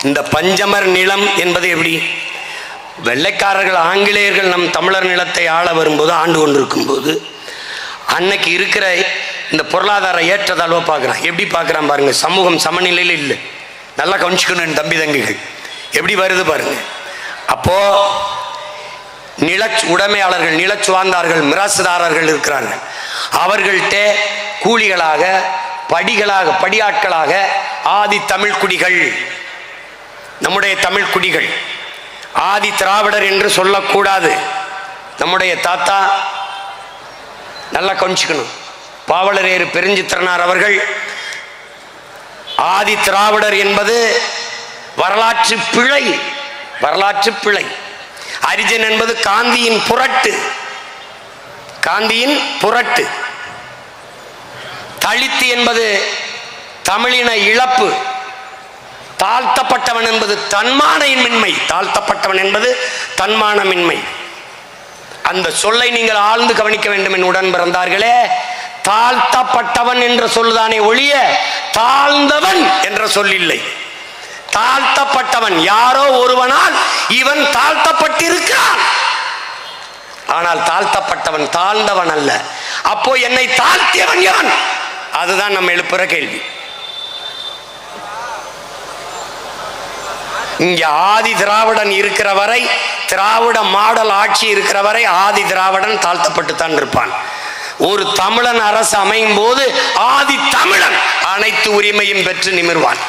இந்த பஞ்சமர் நிலம் என்பது எப்படி? வெள்ளைக்காரர்கள் ஆங்கிலேயர்கள் நம் தமிழர் நிலத்தை ஆள வரும்போது, ஆண்டு கொண்டிருக்கும் போது, அன்னைக்கு இருக்கிற இந்த பொருளாதார ஏற்றத்தாழ்வை பார்க்குறான். எப்படி பார்க்குறான் பாருங்க. சமூகம் சமநிலையில் இல்லை. நல்லா கவனிச்சுக்கணும் தம்பி தங்கிகள், எப்படி வருது பாருங்க. அப்போ நில உடைமையாளர்கள், நிலச்சுவார்ந்தார்கள், மிராசுதாரர்கள் இருக்கிறார்கள். அவர்கள்ட்ட கூலிகளாக, படியாட்களாக ஆதி தமிழ் குடிகள், நம்முடைய தமிழ் குடிகள், ஆதி திராவிடர் என்று சொல்லக்கூடாது. நம்முடைய தாத்தா, நல்லா கவனிச்சுக்கணும், பாவலரேறு பெருஞ்சித்திரனார் அவர்கள் ஆதி திராவிடர் என்பது வரலாற்று பிழை, வரலாற்று பிழை. ஹரிஜன் என்பது காந்தியின் புரட்டு, காந்தியின் புரட்டு. தலித்து என்பது தமிழின இழப்பு. தாழ்த்தப்பட்டவன் என்பது தன்மானமின்மை, தாழ்த்தப்பட்டவன் என்பது தன்மானமின்மை. அந்த சொல்லை நீங்கள் ஆழ்ந்து கவனிக்க வேண்டும் என் உடன் பிறந்தார்களே. தாழ்த்தப்பட்டவன் என்ற சொல்லுதானே ஒழிய தாழ்ந்தவன் என்ற சொல்லில்லை. தாழ்த்தப்பட்டவன் யாரோ ஒருவனால் இவன் தாழ்த்தப்பட்டிருக்கிறான், ஆனால் தாழ்த்தப்பட்டவன் தாழ்ந்தவன் அல்ல. அப்போ என்னை தாழ்த்தியவன் எவன்? அதுதான் நம்ம எழுப்புற கேள்வி. இங்க ஆதி திராவிடன் இருக்கிற வரை, திராவிட மாடல் ஆட்சி இருக்கிற வரை ஆதி திராவிடன் தாழ்த்தப்பட்டுத்தான் இருப்பான். ஒரு தமிழன் அரசு அமையும் போது ஆதி தமிழன் அனைத்து உரிமையும் பெற்று நிமிர்வான்.